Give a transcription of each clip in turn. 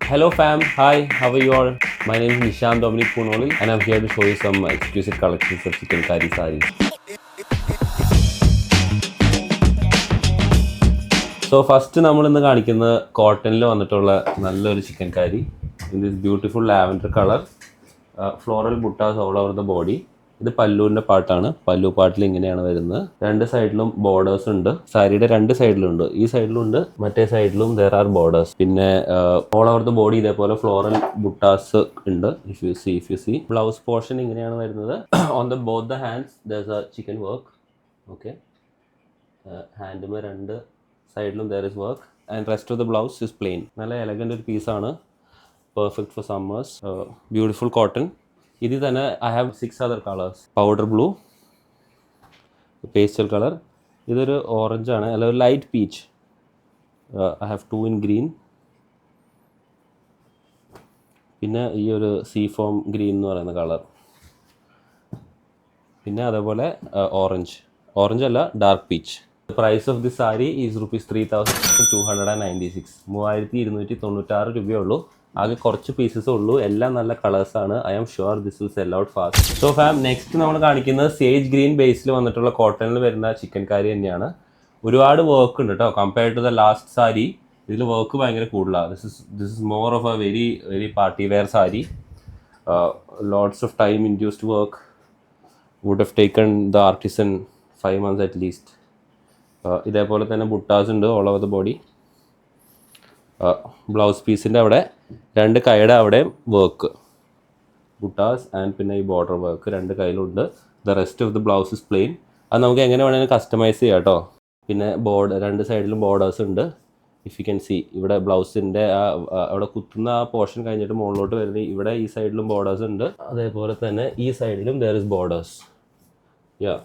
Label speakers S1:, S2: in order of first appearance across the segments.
S1: Hello fam, hi, how are you all? My name is Nishant Dominic Punoli and I'm here to show you some exquisite collections of chikankari sarees. So first നമ്മൾ ഇന്ന് കാണിക്കുന്നത് കോട്ടണിൽ വന്നിട്ടുള്ള നല്ലൊരു chikankari in this beautiful lavender color, floral buttas all over the body. ഇത് പല്ലുവിൻ്റെ പാട്ടാണ്. പല്ലു പാട്ടിൽ ഇങ്ങനെയാണ് വരുന്നത്. രണ്ട് സൈഡിലും ബോർഡേഴ്സ് ഉണ്ട്. സാരിയുടെ രണ്ട് സൈഡിലുണ്ട്. ഈ സൈഡിലുണ്ട്, മറ്റേ സൈഡിലും there are borders. പിന്നെ ഓൾ ഓവർ ദ ബോഡി ഇതേപോലെ ഫ്ലോറൽ ബുട്ടാസ് ഉണ്ട്. If you see blouse portion ഇങ്ങനെയാണ് വരുന്നത്. On the both the hands there's a chicken work. Okay, ഹാൻഡുമേ രണ്ട് സൈഡിലും there is work and rest of the blouse is plain. നല്ല elegant ഒരു പീസാണ്. Perfect for summers. Beautiful cotton. ഇതിൽ തന്നെ I have 6 other colours. Powder blue, pastel colour, ഇതൊരു ഓറഞ്ചാണ്, അല്ല ഒരു light peach. I have 2 in green, പിന്നെ ഈ ഒരു സീ ഫോം ഗ്രീൻ എന്ന് പറയുന്ന കളർ, പിന്നെ അതേപോലെ ഓറഞ്ച് അല്ല, dark peach. Price of the sari is ₹3,296. 3,296 രൂപയുള്ളൂ. ആകെ കുറച്ച് പീസസ് ഉള്ളൂ. എല്ലാം നല്ല കളേഴ്സാണ്. I am sure this will sell out fast. So fam, next നമ്മൾ കാണിക്കുന്നത് സേജ് ഗ്രീൻ ബേസിൽ വന്നിട്ടുള്ള കോട്ടണിൽ വരുന്ന ചിക്കൻകാരി തന്നെയാണ്. ഒരുപാട് വർക്ക് ഉണ്ട് കേട്ടോ. Compared to the last sari ഇതിൽ വർക്ക് ഭയങ്കര കൂടുതലാണ്. This is more of a very party wear sari. Lots of time induced work. Would have taken the artisan 5 months at least. ഇതേപോലെ തന്നെ ബുട്ടാസ് ഉണ്ട് all over the body. Blouse പീസിൻ്റെ അവിടെ രണ്ട് കൈയുടെ അവിടെ വർക്ക്, ബുട്ടാസ് ആൻഡ് പിന്നെ ഈ ബോർഡർ വർക്ക് രണ്ട് കയ്യിലുണ്ട്. The rest of the blouse is plain. അത് നമുക്ക് എങ്ങനെ വേണമെങ്കിലും കസ്റ്റമൈസ് ചെയ്യാം കേട്ടോ. പിന്നെ രണ്ട് സൈഡിലും ബോർഡേഴ്സ് ഉണ്ട്. ഇഫ് യു ക്യാൻ സീ, ഇവിടെ ബ്ലൗസിൻ്റെ അവിടെ കുത്തുന്ന ആ പോർഷൻ കഴിഞ്ഞിട്ട് മുകളിലോട്ട് വരുന്നത്, ഇവിടെ ഈ സൈഡിലും ബോർഡേഴ്സ് ഉണ്ട്. അതേപോലെ തന്നെ ഈ സൈഡിലും there is borders. Yeah,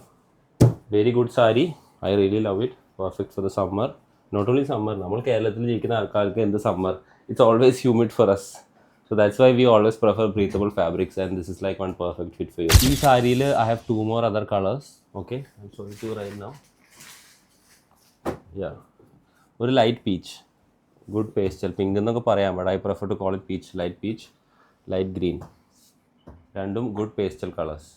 S1: very good sari. I really love it. Perfect for the summer. Not only summer, നമ്മൾ കേരളത്തിൽ ജീവിക്കുന്ന ആൾക്കാർക്ക് എന്ത് summer, it's always humid for us. So that's why we always prefer breathable fabrics and this is like one perfect fit for you. ഈ സാരിയിൽ I have 2 more other colours. Okay, I am showing to right now. Yeah, ഒരു light peach, good pastel pink എന്നൊക്കെ പറയാം, but I prefer to call it peach. Light peach, light green, രണ്ടും good pastel colours.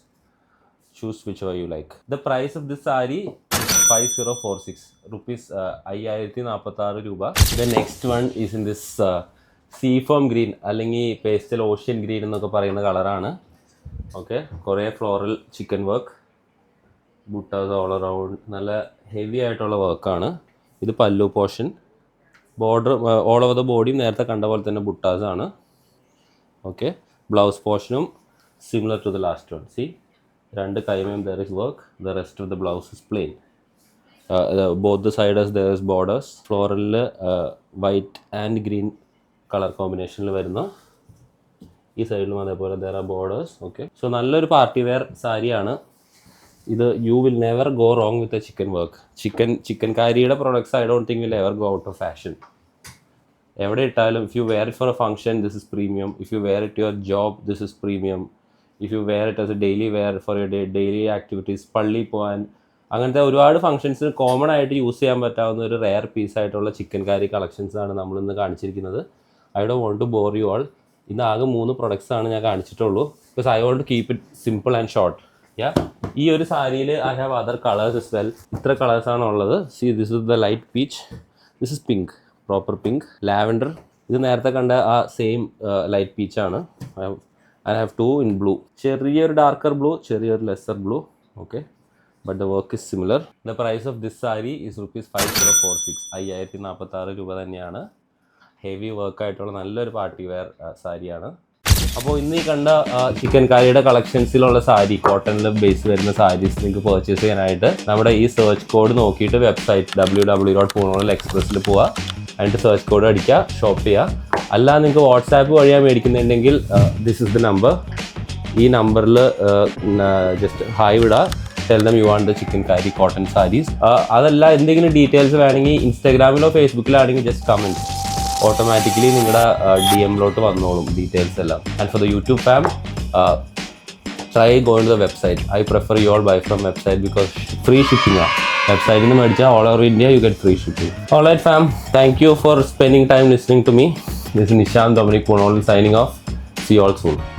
S1: Choose whichever you like. The price of this sari 5046 rupees, 5046 രൂപ. The next one is in this sea foam green, അല്ലെങ്കിൽ pastel ocean green എന്നൊക്കെ പറയുന്ന കളറാണ്. Okay, കുറേ floral chikan work, buttas all around, നല്ല heavy ആയിട്ടുള്ള വർക്കാണ്. ഇത് pallu portion, border all over the body നേരത്തെ കണ്ട പോലെ തന്നെ ബുട്ടാസ് ആണ്. ഓക്കെ, ബ്ലൗസ് പോർഷനും similar to the last one. See, രണ്ട് കൈമേം there is work, the rest of the blouse is plain. Both the sides there is borders. ഫ്ലോറലിൽ വൈറ്റ് ആൻഡ് ഗ്രീൻ കളർ കോമ്പിനേഷനിൽ വരുന്ന ഈ സൈഡിലും അതേപോലെ there are borders. Okay, so നല്ലൊരു party wear സാരിയാണ് ഇത്. You will never go wrong with a chikan work. ചിക്കൻകാരിയുടെ products I don't think will ever go out of fashion. എവിടെ ഇട്ടാലും, if you wear it for a function, this is premium. If you wear it your job, this is premium. If you wear it as A daily wear for your daily activities, പള്ളി പോകാൻ, അങ്ങനത്തെ ഒരുപാട് ഫംഗ്ഷൻസിന് common ആയിട്ട് use ചെയ്യാൻ പറ്റാവുന്ന ഒരു rare പീസായിട്ടുള്ള chikankari കളക്ഷൻസാണ് നമ്മളിന്ന് കാണിച്ചിരിക്കുന്നത്. I don't want to bore you all. ഇന്ന് ആകെ 3 products ആണ് ഞാൻ കാണിച്ചിട്ടുള്ളൂ. Because I want to keep it simple and short. Yeah, ഈ ഒരു സാരിയിൽ I have other colours as well. ഇത്ര കളേഴ്സാണ് ഉള്ളത്. See, this is the light peach, this is pink, proper pink. Lavender, ഇത് നേരത്തെ കണ്ട ആ സെയിം ലൈറ്റ് പീച്ചാണ്. I have 2 in blue. ചെറിയൊരു ഡാർക്കർ ബ്ലൂ, ചെറിയൊരു lesser blue. Okay, but the work is similar. The price of this sari is ₹5046. 5046 രൂപ തന്നെയാണ്. Heavy വർക്കായിട്ടുള്ള നല്ലൊരു പാർട്ടി വെയർ സാരിയാണ്. അപ്പോൾ ഇന്ന് ഈ കണ്ട ചിക്കൻകാരിയുടെ കളക്ഷൻസിലുള്ള സാരി, കോട്ടണിൽ ബേസ് വരുന്ന സാരീസ് നിങ്ങൾക്ക് പർച്ചേസ് ചെയ്യാനായിട്ട് നമ്മുടെ ഈ സെർച്ച് കോഡ് നോക്കിയിട്ട് വെബ്സൈറ്റ് www.punolexpress പോവുക. എന്നിട്ട് സെർച്ച് കോഡ് അടിക്കുക, ഷോപ്പ് ചെയ്യുക. അല്ല, നിങ്ങൾക്ക് വാട്സാപ്പ് വഴിയാണ് മേടിക്കുന്നുണ്ടെങ്കിൽ ദിസ് ഇസ് ദ നമ്പർ. ഈ നമ്പറിൽ ജസ്റ്റ് ഹായ് വിടുക. Tell them you want the chikankari cotton saris. അതല്ല, എന്തെങ്കിലും ഡീറ്റെയിൽസ് വേണമെങ്കിൽ ഇൻസ്റ്റാഗ്രാമിലോ ഫേസ്ബുക്കിലാണെങ്കിൽ ജസ്റ്റ് കമൻറ്റ്, ഓട്ടോമാറ്റിക്കലി നിങ്ങളുടെ DM-ലോട്ട് വന്നോളും ഡീറ്റെയിൽസ് എല്ലാം. And for the YouTube fam, try going to the website. I prefer you all buy from website because free shipping. Website in the all over India you get free shipping. Alright fam, thank you for spending time listening to me. This is Nishant Dominic Ponol signing off. See you all soon.